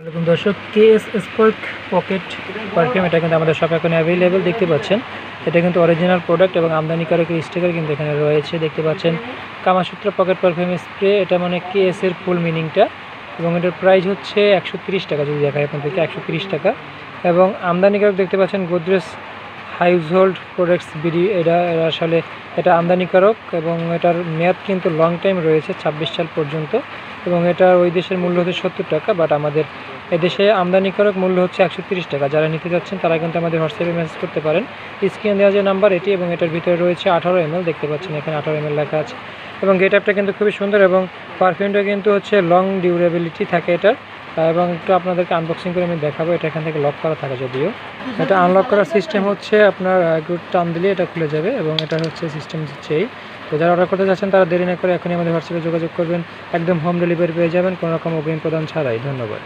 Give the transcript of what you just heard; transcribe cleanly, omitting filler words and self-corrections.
আসসালামু দর্শক, KS spark pocket perfume এটা কিন্তু আমাদের শপে এখন অ্যাভেলেবেল দেখতে পাচ্ছেন। এটা কিন্তু অরিজিনাল প্রোডাক্ট এবং আমদানিকারকের স্টিকার কিন্তু এখানে রয়েছে দেখতে পাচ্ছেন। কামাসূত্র পকেট পারফিউম স্প্রে, এটা মানে কেএস এর ফুল মিনিংটা, এবং এটার প্রাইস হচ্ছে 130 টাকা। যদি দেখায় আপনাদেরকে 130 টাকা। এবং আমদানিকারক দেখতে পাচ্ছেন গোদরেজ হাউসহোল্ড প্রোডাক্টস বিডি, এটা আসলে এটা আমদানিকারক এবং এটার মেয়াদ কিন্তু লং টাইম রয়েছে 26 সাল পর্যন্ত। এবং এটার ওই দেশের মূল্য হচ্ছে 70 টাকা, বাট আমাদের এদেশে আমদানিকারক মূল্য হচ্ছে 130 টাকা। যারা নিতে যাচ্ছেন তারা কিন্তু আমাদের হোয়াটসঅ্যাপে মেসেজ করতে পারেন। স্ক্রিনে দেওয়া যে নাম্বার এটি, এবং এটার ভিতরে রয়েছে 18 ml, দেখতে পাচ্ছেন এখানে 18 ml লেখা আছে। এবং গেট আপটা কিন্তু খুবই সুন্দর, এবং পারফিউমটা কিন্তু হচ্ছে লং ডিউরেবিলিটি থাকে এটার। এবং একটু আপনাদেরকে আনবক্সিং করে আমি দেখাবো। এটা এখান থেকে লক করা থাকে, যদিও এটা আনলক করার সিস্টেম হচ্ছে আপনার একটু টান দিলে এটা খুলে যাবে, এবং এটা হচ্ছে সিস্টেম হচ্ছে এই। তো যারা অর্ডার করতে যাচ্ছেন তারা দেরি না করে এখনই আমাদের হোয়াটসঅ্যাপে যোগাযোগ করবেন। একদম হোম ডেলিভারি পেয়ে যাবেন কোনো রকম অগ্রিম প্রদান ছাড়াই। ধন্যবাদ।